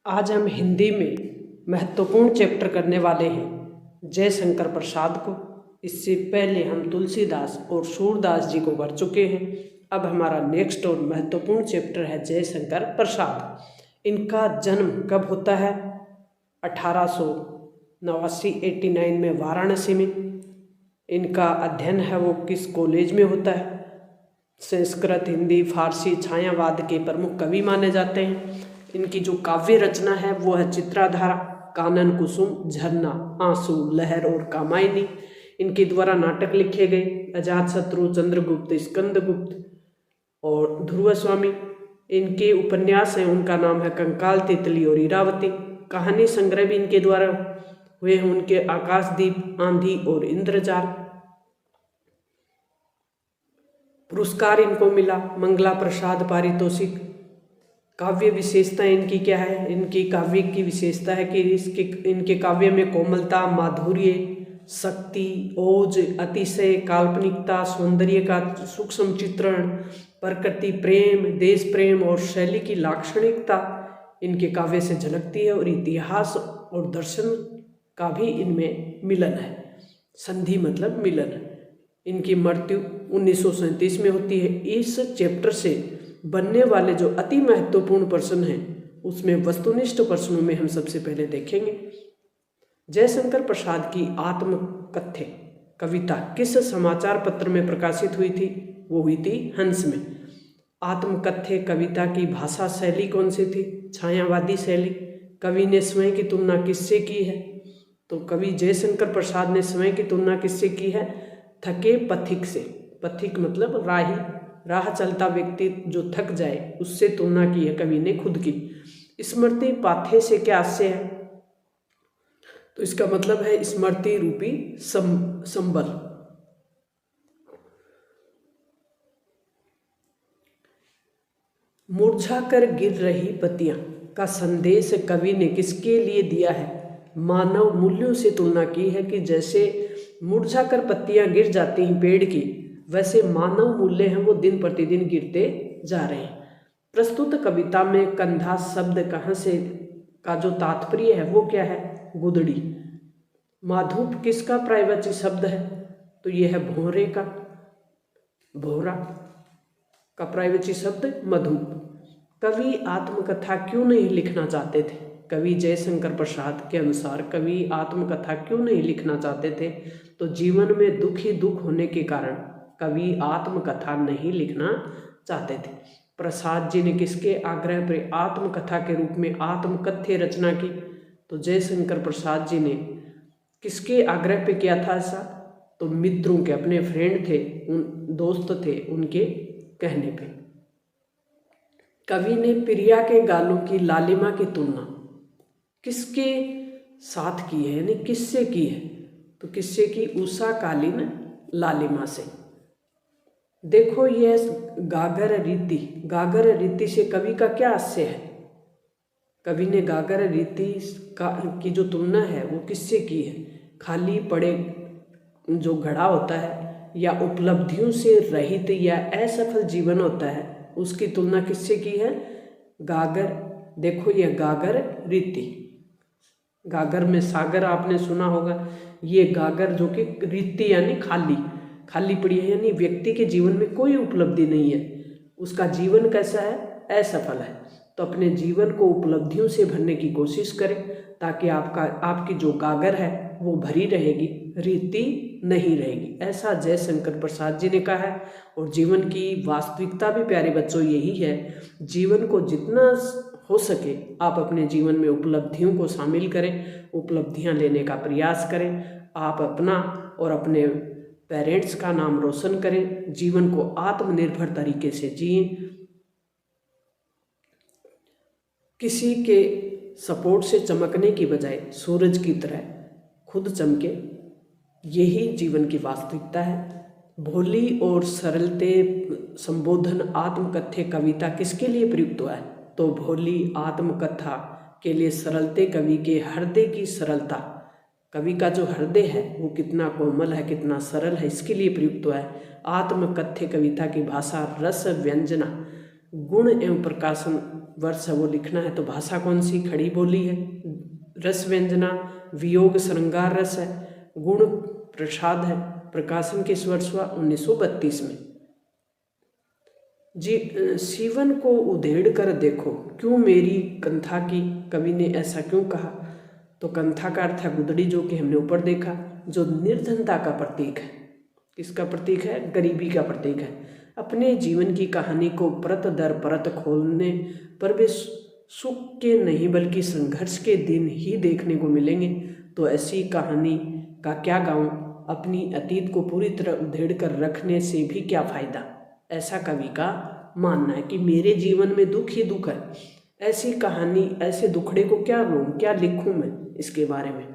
आज हम हिंदी में महत्वपूर्ण चैप्टर करने वाले हैं जयशंकर प्रसाद को। इससे पहले हम तुलसीदास और सूरदास जी को कर चुके हैं। अब हमारा नेक्स्ट और महत्वपूर्ण चैप्टर है जयशंकर प्रसाद। इनका जन्म कब होता है? 1889 में वाराणसी में। इनका अध्ययन है वो किस कॉलेज में होता है? संस्कृत, हिंदी, फारसी, छायावाद के प्रमुख कवि माने जाते हैं। इनकी जो काव्य रचना है वो है चित्राधारा, कानन कुसुम, झरना, आंसू, लहर और कामायनी। इनके द्वारा नाटक लिखे गए अजातशत्रु, चंद्रगुप्त, स्कंदगुप्त और ध्रुव स्वामी। इनके उपन्यास हैं, उनका नाम है कंकाल, तितली और इरावती। कहानी संग्रह भी इनके द्वारा हुए हैं, उनके आकाशदीप, आंधी और इंद्रजाल। पुरस्कार इनको मिला मंगला प्रसाद पारितोषिक। काव्य विशेषता इनकी क्या है? इनकी काव्य की विशेषता है कि इनके काव्य में कोमलता, माधुर्य, शक्ति, ओज, अतिशय, काल्पनिकता, सौंदर्य का सूक्ष्म चित्रण, प्रकृति प्रेम, देश प्रेम और शैली की लाक्षणिकता इनके काव्य से झलकती है। और इतिहास और दर्शन का भी इनमें मिलन है। संधि मतलब मिलन। इनकी मृत्यु 1937 में होती है। इस चैप्टर से बनने वाले जो अति महत्वपूर्ण प्रश्न हैं उसमें वस्तुनिष्ठ प्रश्नों में हम सबसे पहले देखेंगे जयशंकर प्रसाद की आत्मकथ्य कविता किस समाचार पत्र में प्रकाशित हुई थी? वो हुई थी हंस में। आत्मकथ्य कविता की भाषा शैली कौन सी थी? छायावादी शैली। कवि ने स्वयं की तुलना किससे की है? तो कवि जयशंकर प्रसाद ने स्वयं की तुलना किससे की है? थके पथिक से। पथिक मतलब राही, राह चलता व्यक्ति जो थक जाए उससे तुलना की है कवि ने खुद की। स्मृति पाथेय से क्या आशय है? तो इसका मतलब है स्मृति रूपी संबल। मुरझा कर गिर रही पत्तियां का संदेश कवि ने किसके लिए दिया है? मानव मूल्यों से तुलना की है कि जैसे मुरझा कर पत्तियां गिर जाती हैं पेड़ की, वैसे मानव मूल्य हैं वो दिन प्रतिदिन गिरते जा रहे हैं। प्रस्तुत कविता में कंधा शब्द कहाँ से का जो तात्पर्य है वो क्या है? गुदड़ी। माधुप किसका पर्यायवाची शब्द है? तो यह है भौरे का। भौरा का पर्यायवाची शब्द मधुप। कवि आत्मकथा क्यों नहीं लिखना चाहते थे? कवि जयशंकर प्रसाद के अनुसार कवि आत्मकथा क्यों नहीं लिखना चाहते थे? तो जीवन में दुख ही दुख होने के कारण कवि आत्मकथा नहीं लिखना चाहते थे। प्रसाद जी ने किसके आग्रह पर आत्मकथा के रूप में आत्मकथ्य रचना की? तो जयशंकर प्रसाद जी ने किसके आग्रह पे किया था ऐसा? तो मित्रों के, अपने फ्रेंड थे, उन दोस्त थे, उनके कहने पे। कवि ने प्रिया के गालों की लालिमा की तुलना किसके साथ की है, यानी किससे की है? तो किससे की? उषाकालीन लालिमा से। देखो यह गागर रीति, गागर रीति से कवि का क्या आशय है? कवि ने गागर रीति की जो तुलना है वो किससे की है? खाली पड़े जो घड़ा होता है या उपलब्धियों से रहित या असफल जीवन होता है उसकी तुलना किससे की है? गागर। देखो यह गागर रीति। गागर में सागर आपने सुना होगा। ये गागर जो कि रीति यानी खाली, खाली पड़ी है, यानी व्यक्ति के जीवन में कोई उपलब्धि नहीं है, उसका जीवन कैसा है? असफल है। तो अपने जीवन को उपलब्धियों से भरने की कोशिश करें ताकि आपकी जो गागर है वो भरी रहेगी, रीति नहीं रहेगी। ऐसा जयशंकर प्रसाद जी ने कहा है। और जीवन की वास्तविकता भी प्यारे बच्चों यही है, जीवन को जितना हो सके आप अपने जीवन में उपलब्धियों को शामिल करें, उपलब्धियां लेने का प्रयास करें। आप अपना और अपने पेरेंट्स का नाम रोशन करें, जीवन को आत्मनिर्भर तरीके से जिएं। किसी के सपोर्ट से चमकने की बजाय सूरज की तरह खुद चमके, यही जीवन की वास्तविकता है। भोली और सरलते संबोधन आत्मकथ्य कविता किसके लिए प्रयुक्त हुआ है? तो भोली आत्मकथा के लिए सरलते कवि के हृदय की सरलता, कवि का जो हृदय है वो कितना कोमल है, कितना सरल है, इसके लिए प्रयुक्त हुआ है। आत्मकथ्य कविता की भाषा रस व्यंजना, गुण एवं प्रकाशन वर्ष है वो लिखना है तो भाषा कौन सी, खड़ी बोली है। रस व्यंजना, वियोग श्रृंगार रस है। गुण प्रसाद है। प्रकाशन किस वर्ष हुआ, 1932 में। जीवन को उधेड़ कर देखो, क्यों मेरी कंथा की, कवि ने ऐसा क्यों कहा। तो कंथा का अर्थ है गुदड़ी, जो कि हमने ऊपर देखा, जो निर्धनता का प्रतीक है। किसका प्रतीक है, गरीबी का प्रतीक है। अपने जीवन की कहानी को परत दर परत खोलने पर वे सुख के नहीं बल्कि संघर्ष के दिन ही देखने को मिलेंगे। तो ऐसी कहानी का क्या गाऊं, अपनी अतीत को पूरी तरह उधेड़ कर रखने से भी क्या फायदा। ऐसा कवि का मानना है कि मेरे जीवन में दुख ही दुख है, ऐसी कहानी, ऐसे दुखड़े को क्या लूँ, क्या लिखूं मैं इसके बारे में।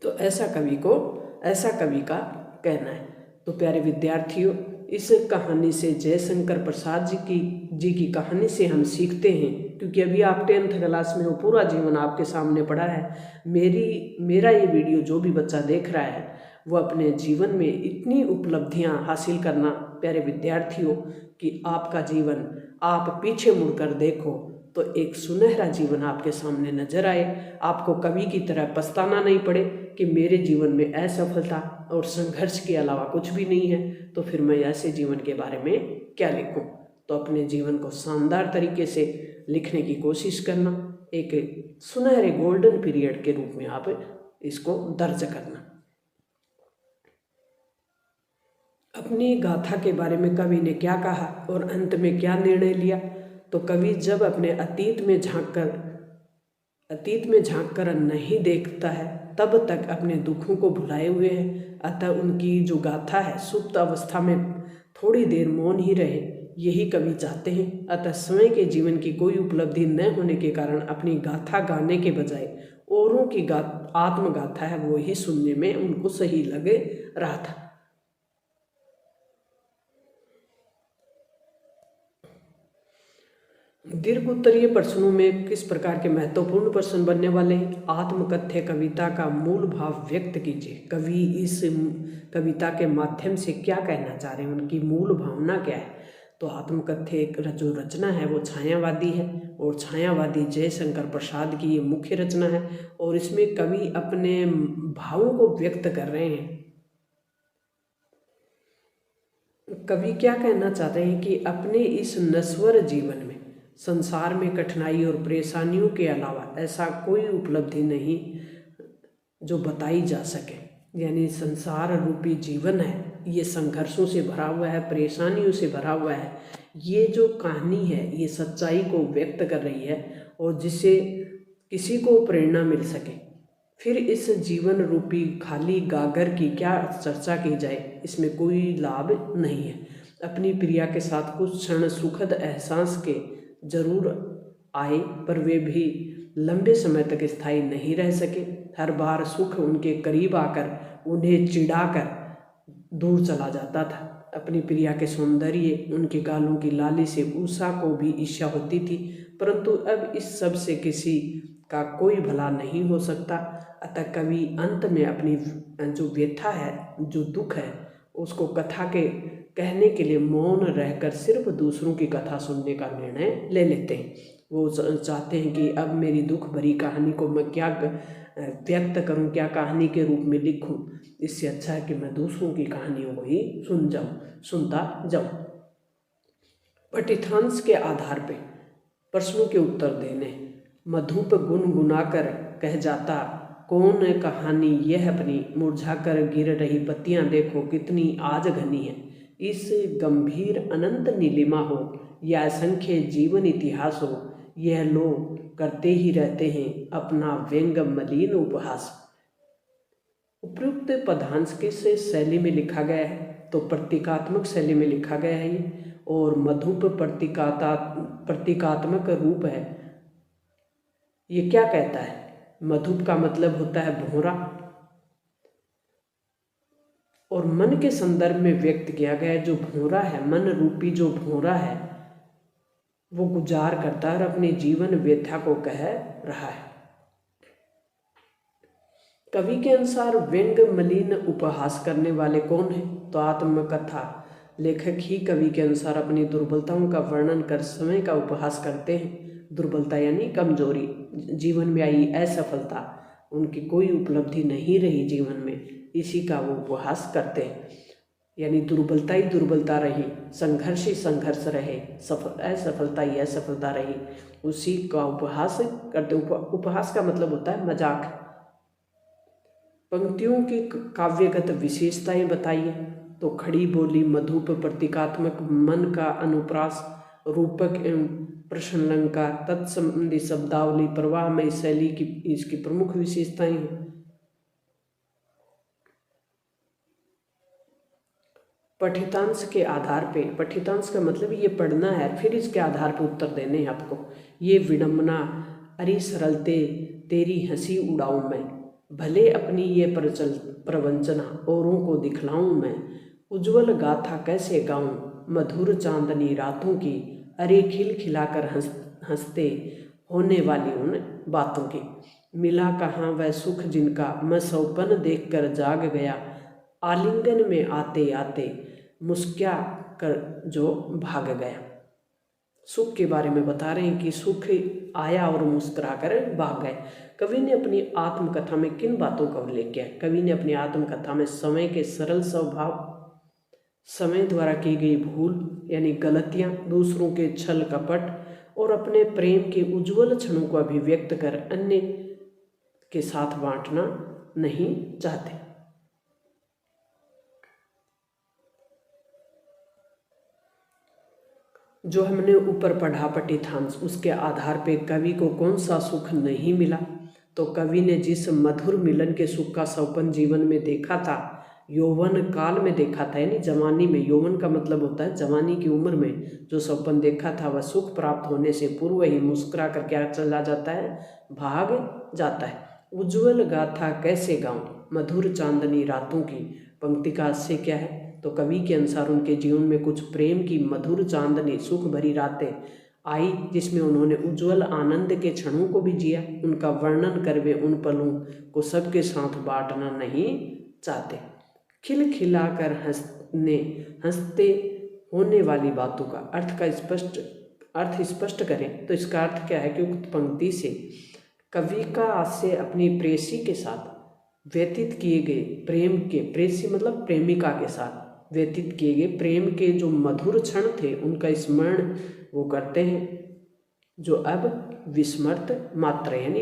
तो ऐसा कवि का कहना है। तो प्यारे विद्यार्थियों, इस कहानी से, जयशंकर प्रसाद जी की कहानी से हम सीखते हैं, क्योंकि अभी आप 10th क्लास में हो, पूरा जीवन आपके सामने पड़ा है। मेरा ये वीडियो जो भी बच्चा देख रहा है वो अपने जीवन में इतनी उपलब्धियां हासिल करना प्यारे विद्यार्थियों कि आपका जीवन, आप पीछे मुड़कर देखो तो एक सुनहरा जीवन आपके सामने नजर आए। आपको कवि की तरह पछताना नहीं पड़े कि मेरे जीवन में असफलता और संघर्ष के अलावा कुछ भी नहीं है, तो फिर मैं ऐसे जीवन के बारे में क्या लिखूं। तो अपने जीवन को शानदार तरीके से लिखने की कोशिश करना, एक सुनहरे गोल्डन पीरियड के रूप में आप इसको दर्ज करना। अपनी गाथा के बारे में कवि ने क्या कहा और अंत में क्या निर्णय लिया। तो कवि जब अपने अतीत में झांककर नहीं देखता है, तब तक अपने दुखों को भुलाए हुए है। अतः उनकी जो गाथा है सुप्त अवस्था में थोड़ी देर मौन ही रहे, यही कवि चाहते हैं। अतः स्वयं के जीवन की कोई उपलब्धि न होने के कारण अपनी गाथा गाने के बजाय औरों की आत्मगाथा है वो ही सुनने में उनको सही लग रहा था। दीर्घ उत्तरीय प्रश्नों में किस प्रकार के महत्वपूर्ण प्रश्न बनने वाले हैं। आत्मकथ्य कविता का मूल भाव व्यक्त कीजिए। कवि इस कविता के माध्यम से क्या कहना चाह रहे हैं, उनकी मूल भावना क्या है। तो आत्मकथ्य एक जो रचना है वो छायावादी है, और छायावादी जयशंकर प्रसाद की ये मुख्य रचना है, और इसमें कवि अपने भावों को व्यक्त कर रहे हैं। कवि क्या कहना चाहते हैं कि अपने इस नश्वर जीवन में, संसार में कठिनाई और परेशानियों के अलावा ऐसा कोई उपलब्धि नहीं जो बताई जा सके। यानी संसार रूपी जीवन है ये संघर्षों से भरा हुआ है, परेशानियों से भरा हुआ है। ये जो कहानी है ये सच्चाई को व्यक्त कर रही है, और जिससे किसी को प्रेरणा मिल सके। फिर इस जीवन रूपी खाली गागर की क्या चर्चा की जाए, इसमें कोई लाभ नहीं है। अपनी प्रिया के साथ कुछ क्षण सुखद एहसास के जरूर आए, पर वे भी लंबे समय तक स्थायी नहीं रह सके। हर बार सुख उनके करीब आकर उन्हें चिढ़ाकर दूर चला जाता था। अपनी प्रिया के सौंदर्य, उनके गालों की लाली से उषा को भी ईर्ष्या होती थी, परंतु अब इस सब से किसी का कोई भला नहीं हो सकता। अतः कवि अंत में अपनी जो व्यथा है, जो दुख है, उसको कथा के कहने के लिए मौन रहकर सिर्फ दूसरों की कथा सुनने का निर्णय ले लेते हैं। वो चाहते हैं कि अब मेरी दुख भरी कहानी को मैं क्या व्यक्त करूं, क्या कहानी के रूप में लिखूं। इससे अच्छा है कि मैं दूसरों की कहानियों को ही सुनता जाऊं। पठितांश के आधार पे प्रश्नों के उत्तर देने। मधुप गुनगुनाकर कह जाता कौन कहानी यह अपनी, मुरझाकर गिर रही पत्तियां देखो कितनी आज घनी है। इस गंभीर अनंत नीलिमा हो या असंख्य जीवन इतिहास हो, यह लोग करते ही रहते हैं अपना व्यंग मलिन उपहास। उपयुक्त पदांश किस शैली में लिखा गया है, तो प्रतीकात्मक शैली में लिखा गया है ये, और मधुप प्रतीकात्मक रूप है। ये क्या कहता है, मधुप का मतलब होता है भौरा, और मन के संदर्भ में व्यक्त किया गया। जो भौरा है, मन रूपी जो भौरा है, वो गुजार करता है और अपने जीवन व्यथा को कह रहा है। कवि के अनुसार व्यंग मलिन उपहास करने वाले कौन है, तो आत्मकथा लेखक ही कवि के अनुसार अपनी दुर्बलताओं का वर्णन कर समय का उपहास करते हैं। दुर्बलता यानी कमजोरी, जीवन में आई असफलता, उनकी कोई उपलब्धि नहीं रही जीवन में, इसी का वो उपहास करते हैं। यानी दुर्बलता ही दुर्बलता रही, संघर्ष ही संघर्ष रहे, असफलता ही असफलता रही, उसी का उपहास करते। उपहास का मतलब होता है मजाक। पंक्तियों की काव्यगत विशेषताएं बताइए। तो खड़ी बोली, मधुप, प्रतीकात्मक, मन का अनुप्रास, रूपक एवं प्रश्नालंकार, तत्संबंधी शब्दावली, प्रवाहमय शैली की इसकी प्रमुख विशेषताएं हैं। पठितांश के आधार पे, पठितांश का मतलब ये पढ़ना है, फिर इसके आधार पे उत्तर देने हैं आपको। ये विडम्बना, अरे सरलते, तेरी हंसी उड़ाऊं मैं, भले अपनी ये प्रवंचना औरों को दिखलाऊं मैं, उज्ज्वल गाथा कैसे गाऊं, मधुर चांदनी रातों की, अरे खिल खिलाकर हंसते होने वाली उन बातों की, मिला कहाँ वह सुख जिनका मैं सौपन देख कर जाग गया, आलिंगन में आते आते मुस्क्या कर जो भाग गया। सुख के बारे में बता रहे हैं कि सुख आया और मुस्कुरा कर भाग गए। कवि ने अपनी आत्मकथा में किन बातों का उल्लेख किया? कवि ने अपनी आत्मकथा में समय के सरल स्वभाव, समय द्वारा की गई भूल यानी गलतियां, दूसरों के छल कपट और अपने प्रेम के उज्जवल क्षणों को अभिव्यक्त कर अन्य के साथ बांटना नहीं चाहते। जो हमने ऊपर पढ़ा पठितांश, उसके आधार पे कवि को कौन सा सुख नहीं मिला? तो कवि ने जिस मधुर मिलन के सुख का सौपन जीवन में देखा था, यौवन काल में देखा था, यानी जवानी में, यौवन का मतलब होता है जवानी की उम्र में जो सौपन देखा था, वह सुख प्राप्त होने से पूर्व ही मुस्कुरा कर क्या चला जाता है, भाग जाता है। उज्ज्वल गाथा कैसे गाऊं, मधुर चांदनी रातों की, पंक्ति का आशय क्या है? तो कवि के अनुसार उनके जीवन में कुछ प्रेम की मधुर चांदनी, सुख भरी रातें आई, जिसमें उन्होंने उज्जवल आनंद के क्षणों को भी जिया। उनका वर्णन कर वे उन पलों को सबके साथ बांटना नहीं चाहते। खिल खिलाकर हंसते होने वाली बातों का अर्थ स्पष्ट करें। तो इसका अर्थ क्या है कि उक्त पंक्ति से कवि का आशय अपनी प्रेसी के साथ व्यतीत किए गए प्रेम के, प्रेसी मतलब प्रेमिका के साथ व्यतीत किए गए प्रेम के जो मधुर क्षण थे, उनका स्मरण वो करते हैं, जो अब विस्मृत मात्र, यानी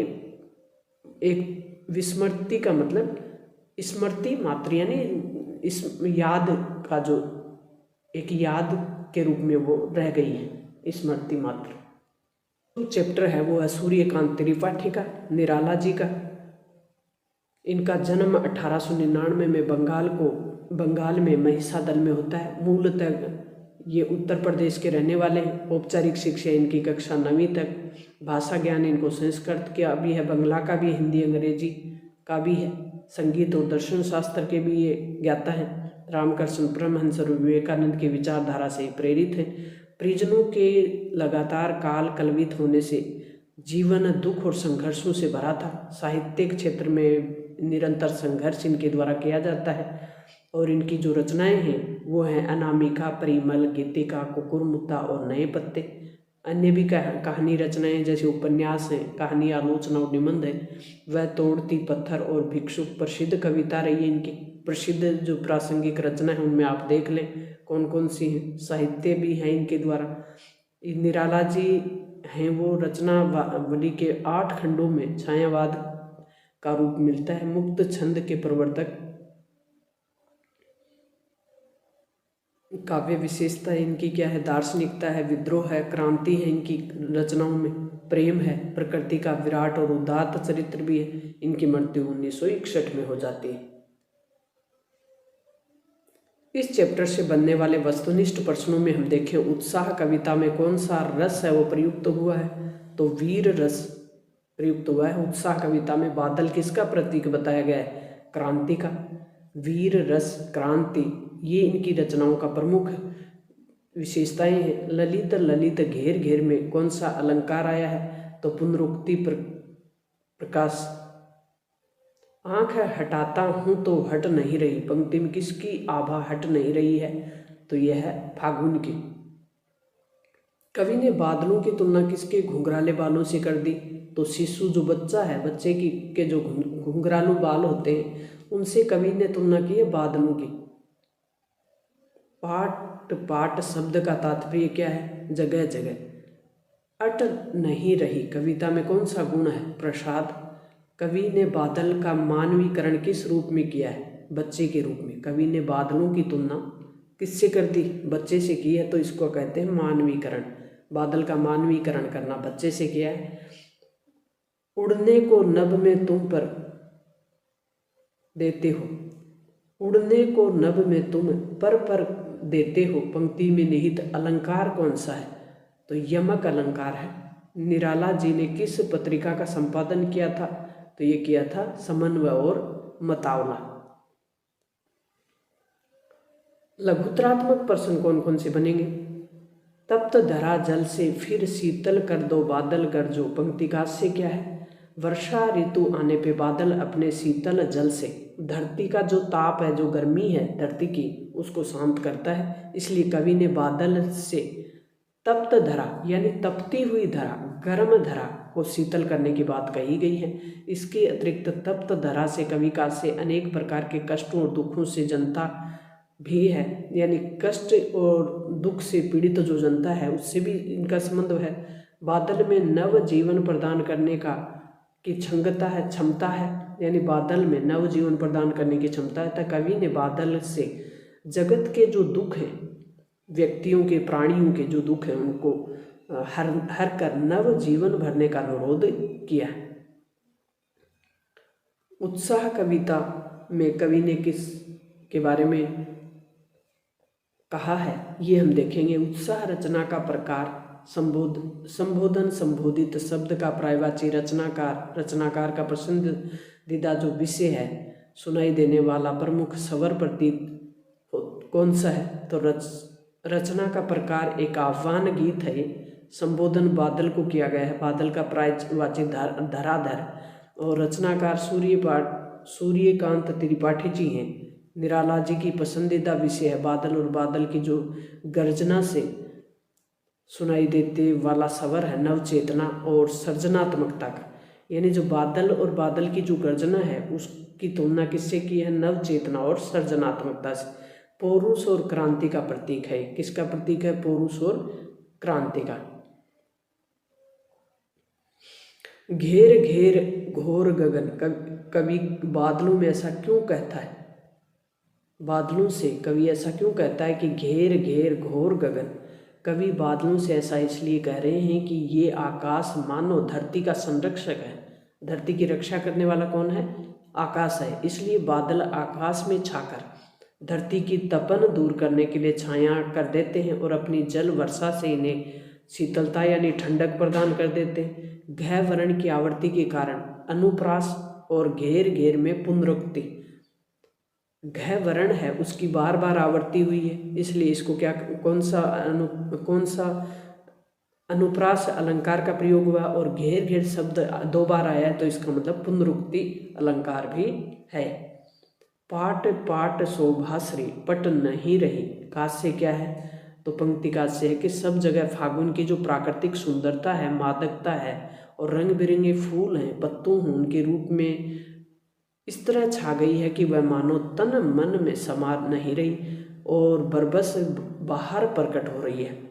एक विस्मृति का मतलब स्मृति मात्र, यानी इस याद का जो एक याद के रूप में वो रह गई है, स्मृति मात्र। जो चैप्टर है वो है सूर्यकांत त्रिपाठी का, निराला जी का। इनका जन्म 1899 में बंगाल में महिषादल में होता है। मूलतः ये उत्तर प्रदेश के रहने वाले हैं। औपचारिक शिक्षा इनकी कक्षा 9वीं तक। भाषा ज्ञान इनको संस्कृत का भी है, बंगला का भी, हिंदी अंग्रेजी का भी है। संगीत और दर्शन शास्त्र के भी ये ज्ञाता हैं। रामकृष्ण परमहंस और विवेकानंद की विचारधारा से प्रेरित हैं। परिजनों के लगातार काल कलवित होने से जीवन दुख और संघर्षों से भरा था। साहित्यिक क्षेत्र में निरंतर संघर्ष इनके द्वारा किया जाता है और इनकी जो रचनाएं हैं वो हैं अनामिका, परिमल, गीतिका, कुकुरमुत्ता और नए पत्ते। अन्य भी कहानी रचनाएं जैसे उपन्यास हैं, कहानी, आलोचना और निबंध है। वह तोड़ती पत्थर और भिक्षुक प्रसिद्ध कविता रही है इनकी। प्रसिद्ध जो प्रासंगिक रचना है उनमें आप देख लें कौन कौन सी हैं। साहित्य भी हैं इनके द्वारा। निराला जी हैं वो रचनावली के 8 खंडों में छायावाद का रूप मिलता है। मुक्त छंद के प्रवर्तक। काव्य विशेषता इनकी क्या है? दार्शनिकता है, विद्रोह है, क्रांति है इनकी रचनाओं में, प्रेम है, प्रकृति का विराट और उदात्त चरित्र भी है। इनकी मृत्यु 1961 में हो जाती है। इस चैप्टर से बनने वाले वस्तुनिष्ठ प्रश्नों में हम देखें, उत्साह कविता में कौन सा रस है वो प्रयुक्त हुआ है? तो वीर रस प्रयुक्त हुआ है। उत्साह कविता में बादल किसका प्रतीक बताया गया है? क्रांति का। वीर रस, क्रांति, ये इनकी रचनाओं का प्रमुख विशेषताएं हैं। ललित घेर घेर में कौन सा अलंकार आया है? तो पुनरुक्ति प्रकाश। आंख हटाता हूं तो हट नहीं रही, पंक्ति में किसकी आभा हट नहीं रही है? तो यह है फागुन की। कवि ने बादलों की तुलना किसके घुंघराले बालों से कर दी? तो शिशु जो बच्चा है, बच्चे की के जो घुंघरालू बाल होते हैं उनसे कवि ने तुलना की है बादलों की। पाट पाट शब्द का तात्पर्य क्या है? जगह जगह। अट नहीं रही कविता में कौन सा गुण है? प्रसाद। कवि ने बादल का मानवीकरण किस रूप में किया है? बच्चे के रूप में। कवि ने बादलों की तुलना किससे कर दी? बच्चे से की है, तो इसको कहते हैं मानवीकरण। बादल का मानवीकरण करना बच्चे से किया है। उड़ने को नभ में तुम पर देते हो, उड़ने को नभ में तुम पर देते हो, पंक्ति में निहित अलंकार कौन सा है? तो यमक अलंकार है। निराला जी ने किस पत्रिका का संपादन किया था? तो ये किया था समन्वय और मतावला। लघुत्रात्मक प्रश्न कौन कौन से बनेंगे? तप्त धरा जल से फिर शीतल कर दो बादल गरजो, पंक्ति का से क्या है? वर्षा ऋतु आने पे बादल अपने शीतल जल से धरती का जो ताप है, जो गर्मी है धरती की, उसको शांत करता है। इसलिए कवि ने बादल से तप्त धरा यानी तपती हुई धरा, गर्म धरा को शीतल करने की बात कही गई है। इसके अतिरिक्त तप्त धरा से कवि का से अनेक प्रकार के कष्टों और दुखों से जनता भी है, यानी कष्ट और दुख से पीड़ित जो जनता है उससे भी इनका संबंध है। बादल में नव जीवन प्रदान करने की क्षमता है, यानी बादल में नव जीवन प्रदान करने की क्षमता है। तो कवि ने बादल से जगत के जो दुख हैं, व्यक्तियों के, प्राणियों के जो दुख हैं, उनको हर कर नव जीवन भरने का अनुरोध किया है। उत्साह कविता में कवि ने किस के बारे में कहा है, ये हम देखेंगे। उत्साह रचना का प्रकार, संबोधन संबोधित शब्द का पर्यायवाची, रचनाकार का पसंदीदा जो विषय है, सुनाई देने वाला प्रमुख स्वर प्रतीत कौन सा है? तो रचना का प्रकार एक आह्वान गीत है। संबोधन बादल को किया गया है, बादल का पर्यायवाची धराधर। और रचनाकार सूर्यकांत त्रिपाठी जी हैं। निराला जी की पसंदीदा विषय है बादल, और बादल की जो गर्जना से सुनाई देते वाला स्वर है नवचेतना और सृजनात्मकता का। यानी जो बादल और बादल की जो गर्जना है उसकी तुलना किससे की है? नवचेतना और सृजनात्मकता से। पौरुष और क्रांति का प्रतीक है। किसका प्रतीक है? पौरुष और क्रांति का। घेर घेर घोर गगन, कवि बादलों में ऐसा क्यों कहता है? बादलों से कवि ऐसा क्यों कहता है कि घेर घेर घोर गगन? कवि बादलों से ऐसा इसलिए कह रहे हैं कि ये आकाश मानो धरती का संरक्षक है। धरती की रक्षा करने वाला कौन है? आकाश है। इसलिए बादल आकाश में छाकर धरती की तपन दूर करने के लिए छाया कर देते हैं और अपनी जल वर्षा से इन्हें शीतलता यानी ठंडक प्रदान कर देते हैं। घ वर्ण की आवृत्ति के कारण अनुप्रास और घेर घेर में पुनरुक्ति, घ वर्ण है उसकी बार बार आवृत्ति हुई है, इसलिए इसको कौन सा अनुप्रास अलंकार का प्रयोग हुआ। और घेर घेर शब्द दो बार आया है, तो इसका मतलब पुनरुक्ति अलंकार भी है। पाट पाट शोभाश्री पट नहीं रही, कास्य क्या है? तो पंक्ति कास्य है कि सब जगह फागुन की जो प्राकृतिक सुंदरता है, मादकता है और रंग बिरंगे फूल हैं, पत्तों हैं, उनके रूप में इस तरह छा गई है कि वह मानो तन मन में समा नहीं रही और बरबस बाहर प्रकट हो रही है।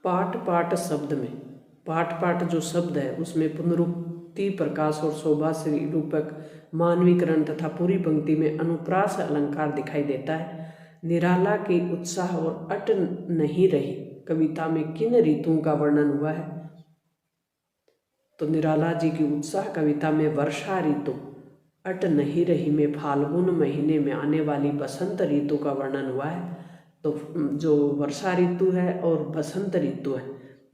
पाठ पाठ शब्द में पाठ पाठ जो शब्द है उसमें पुनरुक्ति, प्रकाश और शोभा से रूपक मानवीकरण तथा पूरी पंक्ति में अनुप्रास अलंकार दिखाई देता है। निराला के उत्साह और अट नहीं रही कविता में किन ऋतुओं का वर्णन हुआ है? तो निराला जी की उत्साह कविता में वर्षा ऋतु, अट नहीं रही में फाल्गुन महीने में आने वाली बसंत ऋतु का वर्णन हुआ है। तो जो वर्षा ऋतु है और बसंत ऋतु है,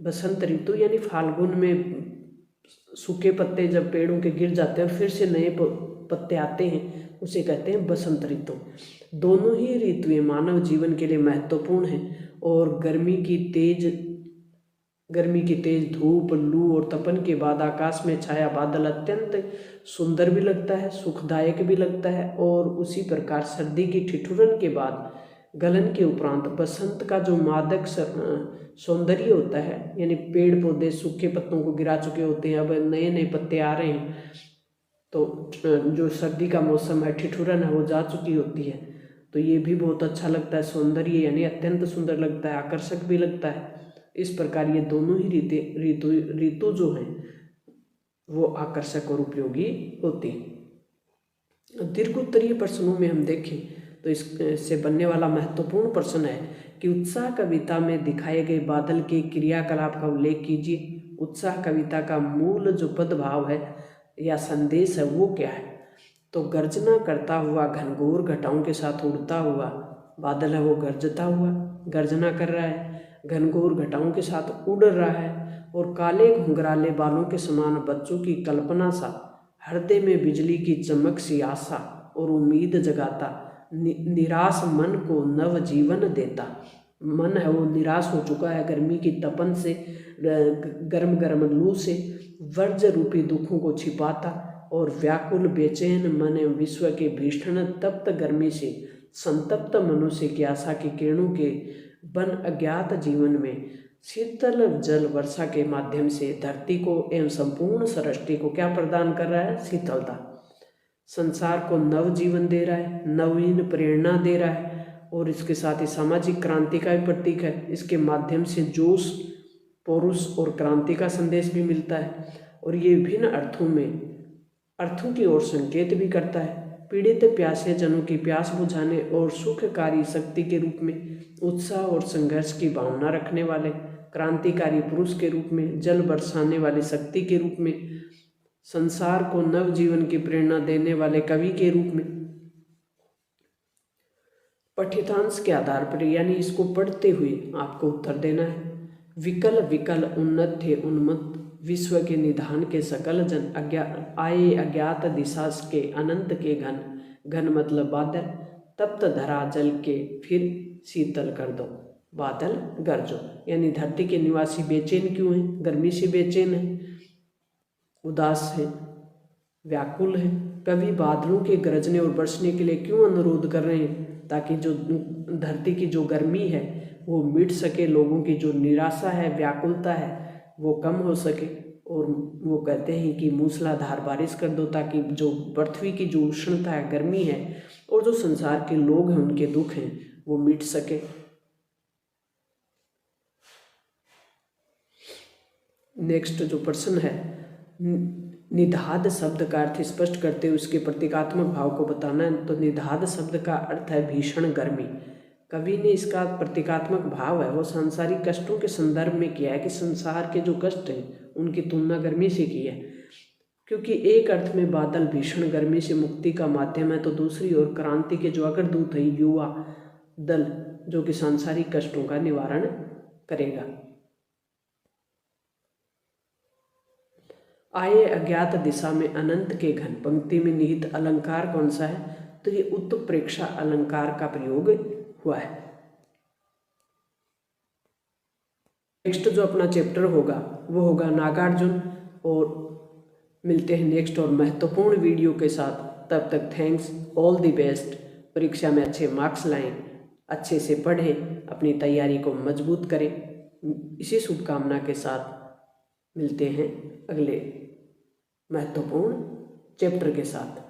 बसंत ऋतु यानी फाल्गुन में सूखे पत्ते जब पेड़ों के गिर जाते हैं और फिर से नए पत्ते आते हैं, उसे कहते हैं बसंत ऋतु। दोनों ही ऋतुएं मानव जीवन के लिए महत्वपूर्ण हैं और गर्मी की तेज गर्मी की तेज धूप, लू और तपन के बाद आकाश में छाया बादल अत्यंत सुंदर भी लगता है, सुखदायक भी लगता है। और उसी प्रकार सर्दी की ठिठुरन के बाद गलन के उपरांत बसंत का जो मादक सौंदर्य होता है, यानी पेड़ पौधे सूखे पत्तों को गिरा चुके होते हैं, अब नए नए पत्ते आ रहे हैं, तो जो सर्दी का मौसम है, ठिठुरन है, वो जा चुकी होती है, तो ये भी बहुत अच्छा लगता है। सौंदर्य यानी अत्यंत सुंदर लगता है, आकर्षक भी लगता है। इस प्रकार ये दोनों ही ऋतु जो हैं वो आकर्षक और उपयोगी होती हैं। दीर्घ उत्तरीय प्रश्नों में हम देखें तो इससे बनने वाला महत्वपूर्ण प्रश्न है कि उत्साह कविता में दिखाए गए बादल के क्रियाकलाप का उल्लेख कीजिए। उत्साह कविता का मूल जो पद भाव है या संदेश है वो क्या है? तो गर्जना करता हुआ घनघोर घटाओं के साथ उड़ता हुआ बादल है, वो गरजता हुआ गर्जना कर रहा है, घनघोर घटाओं के साथ उड़ रहा है, और काले घुंघराले बालों के समान बच्चों की कल्पना सा हृदय में बिजली की चमक सी आशा और उम्मीद जगाता, निराश मन को नव जीवन देता। मन है वो निराश हो चुका है गर्मी की तपन से, गर्म गर्म लू से, वर्ज रूपी दुखों को छिपाता, और व्याकुल बेचैन मन विश्व के भीषण तप्त गर्मी से संतप्त मनुष्य की आशा की किरणों के बन अज्ञात जीवन में शीतल जल वर्षा के माध्यम से धरती को एवं संपूर्ण सृष्टि को क्या प्रदान कर रहा है? शीतलता। संसार को नव जीवन दे रहा है, नवीन प्रेरणा दे रहा है, और इसके साथ ही सामाजिक क्रांति का भी प्रतीक है। इसके माध्यम से जोश, पौरुष और क्रांति का संदेश भी मिलता है, और ये विभिन्न अर्थों की ओर संकेत भी करता है। पीड़ित प्यासे जनों की प्यास बुझाने और सुखकारी शक्ति के रूप में, उत्साह और संघर्ष की भावना रखने वाले क्रांतिकारी पुरुष के रूप में, जल बरसाने वाली शक्ति के रूप में, संसार को नव जीवन की प्रेरणा देने वाले कवि के रूप में। पठितांश के आधार पर यानी इसको पढ़ते हुए आपको उत्तर देना है। विकल विकल उन्नत थे उन्मत्त विश्व के निधान के सकल जन, आए अज्ञात दिशा के अनंत के घन, घन मतलब बादल, तप्त धरा जल के फिर शीतल कर दो, बादल गरजो। यानी धरती के निवासी बेचैन क्यों हैं? गर्मी से बेचैन है, उदास है, व्याकुल है। कवि बादलों के गरजने और बरसने के लिए क्यों अनुरोध कर रहे हैं? ताकि जो धरती की जो गर्मी है वो मिट सके, लोगों की जो निराशा है, व्याकुलता है, वो कम हो सके। और वो कहते हैं कि मूसलाधार बारिश कर दो, ताकि जो पृथ्वी की जो उष्णता है, गर्मी है, और जो संसार के लोग हैं उनके दुख हैं वो मिट सके। नेक्स्ट जो प्रश्न है, निधाद शब्द का अर्थ स्पष्ट करते हुए उसके प्रतीकात्मक भाव को बताना है। तो निधाद शब्द का अर्थ है भीषण गर्मी। कवि ने इसका प्रतीकात्मक भाव है वो सांसारिक कष्टों के संदर्भ में किया है कि संसार के जो कष्ट हैं उनकी तुलना गर्मी से की है, क्योंकि एक अर्थ में बादल भीषण गर्मी से मुक्ति का माध्यम है, तो दूसरी ओर क्रांति के जो अग्रदूत है युवा दल, जो कि सांसारिक कष्टों का निवारण करेगा। आए अज्ञात दिशा में अनंत के घन, पंक्ति में निहित अलंकार कौन सा है? तो ये उत्प्रेक्षा अलंकार का प्रयोग हुआ है। नेक्स्ट जो अपना चैप्टर होगा वो होगा नागार्जुन, और मिलते हैं नेक्स्ट और महत्वपूर्ण वीडियो के साथ। तब तक थैंक्स, ऑल द बेस्ट। परीक्षा में अच्छे मार्क्स लाएं, अच्छे से पढ़ें, अपनी तैयारी को मजबूत करें। इसी शुभकामना के साथ मिलते हैं अगले महत्वपूर्ण चैप्टर के साथ।